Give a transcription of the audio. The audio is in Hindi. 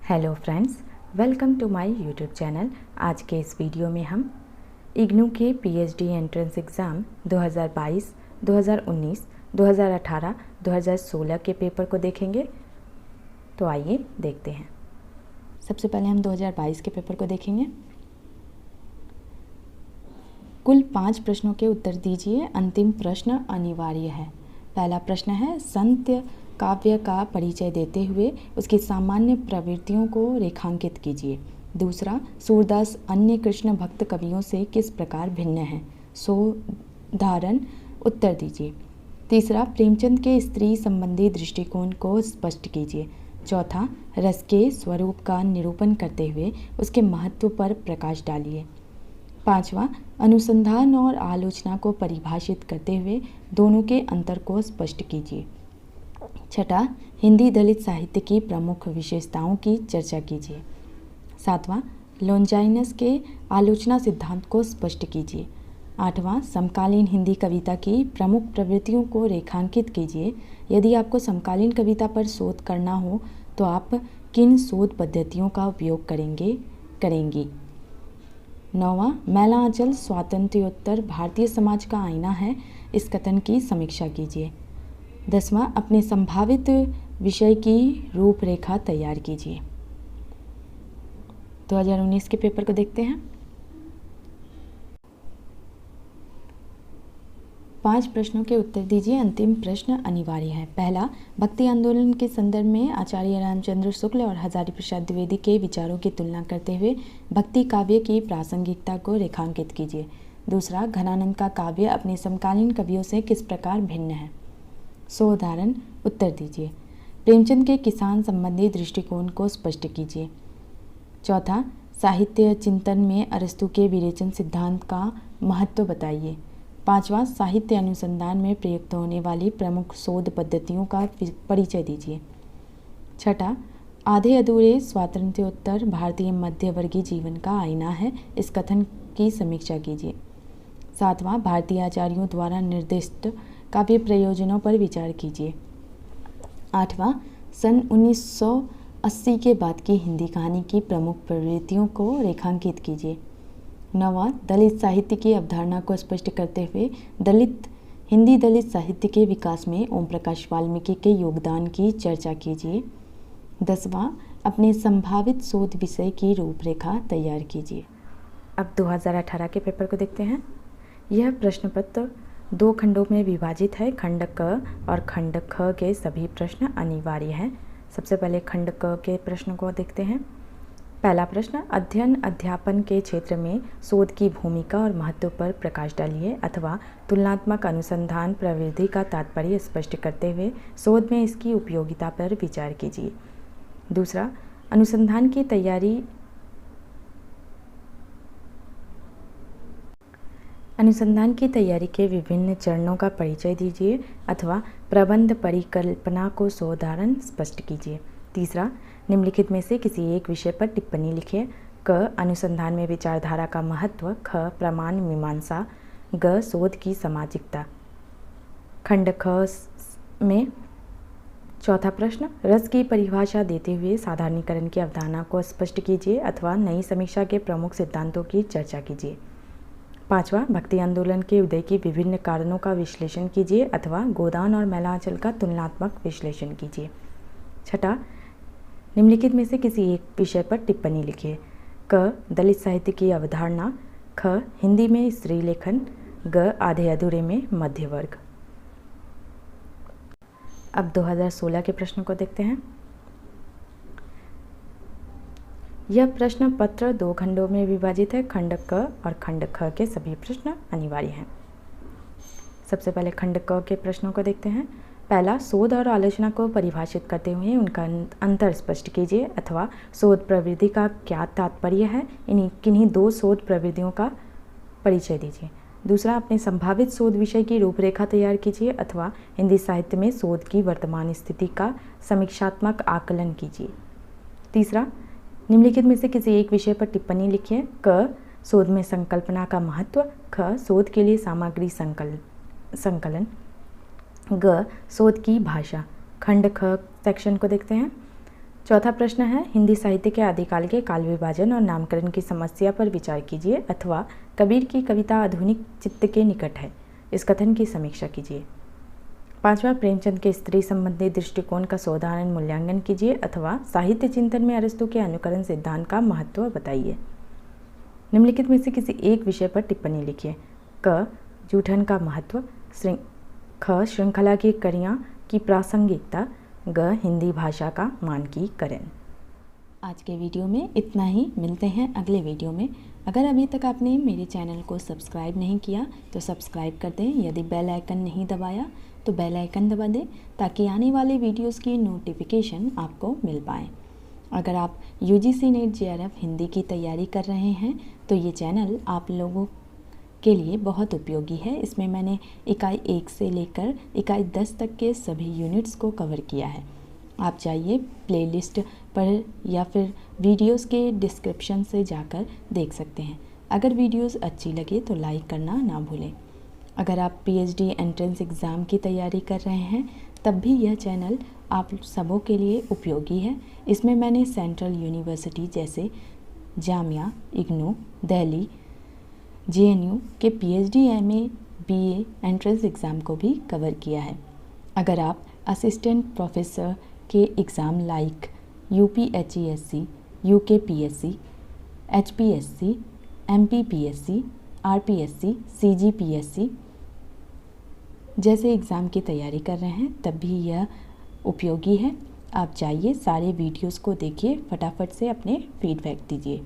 Hello friends, welcome to my YouTube channel. आज के इस वीडियो में हम इग्नू के पीएचडी एंट्रेंस एग्ज़ाम 2022, 2019, 2018, 2016 के पेपर को देखेंगे। तो आइए देखते हैं। सबसे पहले हम 2022 के पेपर को देखेंगे। कुल 5 प्रश्नों के उत्तर दीजिए। अंतिम प्रश्न अनिवार्य है। पहला प्रश्न है, संत काव्य का परिचय देते हुए उसकी सामान्य प्रवृत्तियों को रेखांकित कीजिए। दूसरा, सूरदास अन्य कृष्ण भक्त कवियों से किस प्रकार भिन्न है? सोदाहरण उत्तर दीजिए। तीसरा, प्रेमचंद के स्त्री संबंधी दृष्टिकोण को स्पष्ट कीजिए। चौथा, रस के स्वरूप का निरूपण करते हुए उसके महत्व पर प्रकाश डालिए। पांचवा, अनुसंधान और आलोचना को परिभाषित करते हुए दोनों के अंतर को स्पष्ट कीजिए। छठा, हिंदी दलित साहित्य की प्रमुख विशेषताओं की चर्चा कीजिए। सातवां, लॉन्जाइनस के आलोचना सिद्धांत को स्पष्ट कीजिए। आठवां, समकालीन हिंदी कविता की प्रमुख प्रवृत्तियों को रेखांकित कीजिए। यदि आपको समकालीन कविता पर शोध करना हो तो आप किन शोध पद्धतियों का उपयोग करेंगी। नौवां, मैला आंचल स्वातंत्र्योत्तर भारतीय समाज का आईना है, इस कथन की समीक्षा कीजिए। 10वां, अपने संभावित विषय की रूपरेखा तैयार कीजिए। 2019 के पेपर को देखते हैं। 5 प्रश्नों के उत्तर दीजिए। अंतिम प्रश्न अनिवार्य है। पहला, भक्ति आंदोलन के संदर्भ में आचार्य रामचंद्र शुक्ल और हजारी प्रसाद द्विवेदी के विचारों की तुलना करते हुए भक्ति काव्य की प्रासंगिकता को रेखांकित कीजिए। दूसरा, घनानंद का काव्य अपने समकालीन कवियों से किस प्रकार भिन्न है? सोदाहरण उत्तर दीजिए। प्रेमचंद के किसान संबंधी दृष्टिकोण को स्पष्ट कीजिए। चौथा, साहित्य चिंतन में अरस्तु के विरेचन सिद्धांत का महत्व बताइए। पांचवा, साहित्य अनुसंधान में प्रयुक्त होने वाली प्रमुख शोध पद्धतियों का परिचय दीजिए। छठा, आधे अधूरे स्वातंत्र्योत्तर भारतीय मध्यवर्गीय जीवन का आईना है, इस कथन की समीक्षा कीजिए। सातवां, भारतीय आचार्यों द्वारा निर्दिष्ट काव्य प्रयोजनों पर विचार कीजिए। आठवां, सन 1980 के बाद की हिंदी कहानी की प्रमुख प्रवृत्तियों को रेखांकित कीजिए। नौवां, दलित साहित्य की अवधारणा को स्पष्ट करते हुए हिंदी दलित साहित्य के विकास में ओम प्रकाश वाल्मीकि के योगदान की चर्चा कीजिए। 10वां, अपने संभावित शोध विषय की रूपरेखा तैयार कीजिए। अब 2018 के पेपर को देखते हैं। यह प्रश्न पत्र 2 खंडों में विभाजित है। खंड क और खंड ख के सभी प्रश्न अनिवार्य हैं। सबसे पहले खंड क के प्रश्न को देखते हैं। पहला प्रश्न, अध्ययन अध्यापन के क्षेत्र में शोध की भूमिका और महत्व पर प्रकाश डालिए अथवा तुलनात्मक अनुसंधान प्रवृत्ति का तात्पर्य स्पष्ट करते हुए शोध में इसकी उपयोगिता पर विचार कीजिए। दूसरा, अनुसंधान की तैयारी के विभिन्न चरणों का परिचय दीजिए अथवा प्रबंध परिकल्पना को सोदाहरण स्पष्ट कीजिए। तीसरा, निम्नलिखित में से किसी एक विषय पर टिप्पणी लिखिए। क, अनुसंधान में विचारधारा का महत्व। ख, प्रमाण मीमांसा। ग, शोध की सामाजिकता। खंड ख में चौथा प्रश्न, रस की परिभाषा देते हुए साधारणीकरण की अवधारणा को स्पष्ट कीजिए अथवा नई समीक्षा के प्रमुख सिद्धांतों की चर्चा कीजिए। पांचवा, भक्ति आंदोलन के उदय की विभिन्न कारणों का विश्लेषण कीजिए अथवा गोदान और मैला आंचल का तुलनात्मक विश्लेषण कीजिए। छठा, निम्नलिखित में से किसी एक विषय पर टिप्पणी लिखिए। क, दलित साहित्य की अवधारणा। ख, हिंदी में स्त्री लेखन। ग, आधे अधूरे में मध्य वर्ग। अब 2016 के प्रश्न को देखते हैं। यह प्रश्न पत्र 2 खंडों में विभाजित है। खंड क और खंड ख के सभी प्रश्न अनिवार्य हैं। सबसे पहले खंड क के प्रश्नों को देखते हैं। पहला, शोध और आलोचना को परिभाषित करते हुए उनका अंतर स्पष्ट कीजिए अथवा शोध प्रवृत्ति का क्या तात्पर्य है, किन्हीं 2 शोध प्रवृत्तियों का परिचय दीजिए। दूसरा, अपने संभावित शोध विषय की रूपरेखा तैयार कीजिए अथवा हिंदी साहित्य में शोध की वर्तमान स्थिति का समीक्षात्मक आकलन कीजिए। तीसरा, निम्नलिखित में से किसी एक विषय पर टिप्पणी लिखिए। क, शोध में संकल्पना का महत्व। ख, शोध के लिए सामग्री संकलन। ग, शोध की भाषा। खंड ख सेक्शन को देखते हैं। चौथा प्रश्न है, हिंदी साहित्य के आदिकाल के काल विभाजन और नामकरण की समस्या पर विचार कीजिए, अथवा कबीर की कविता आधुनिक चित्त के निकट है, इस कथन की समीक्षा कीजिए। पांचवा, प्रेमचंद के स्त्री संबंधी दृष्टिकोण का साधारण मूल्यांकन कीजिए, अथवा साहित्य चिंतन में अरस्तु के अनुकरण सिद्धांत का महत्व बताइए। निम्नलिखित में से किसी एक विषय पर टिप्पणी लिखिए। क, जूठन का महत्व। ख, श्रृंखला की कड़ियाँ की प्रासंगिकता। ग, हिंदी भाषा का मानकीकरण। आज के वीडियो में इतना ही, मिलते हैं अगले वीडियो में। अगर अभी तक आपने मेरे चैनल को सब्सक्राइब नहीं किया तो सब्सक्राइब कर दें, यदि बेल आइकन नहीं दबाया तो बेल आइकन दबा दें, ताकि आने वाले वीडियोस की नोटिफिकेशन आपको मिल पाए। अगर आप UGC नेट JRF हिंदी की तैयारी कर रहे हैं तो ये चैनल आप लोगों के लिए बहुत उपयोगी है। इसमें मैंने इकाई 1 से लेकर इकाई 10 तक के सभी यूनिट्स को कवर किया है। आप चाहिए प्लेलिस्ट पर या फिर वीडियोस के डिस्क्रिप्शन से जाकर देख सकते हैं। अगर वीडियोस अच्छी लगे तो लाइक करना ना भूलें। अगर आप PhD एंट्रेंस एग्ज़ाम की तैयारी कर रहे हैं तब भी यह चैनल आप सबों के लिए उपयोगी है। इसमें मैंने सेंट्रल यूनिवर्सिटी जैसे जामिया, इग्नू, दिल्ली, JNU के PhD MA BA entrance exam को भी कवर किया है। अगर आप असिस्टेंट प्रोफेसर के exam like UPHESC, UKPSC, HPSC, MPPSC, RPSC, CGPSC जैसे एग्ज़ाम की तैयारी कर रहे हैं तब भी यह उपयोगी है। आप जाइए, सारे वीडियोस को देखिए, फटाफट से अपने फीडबैक दीजिए।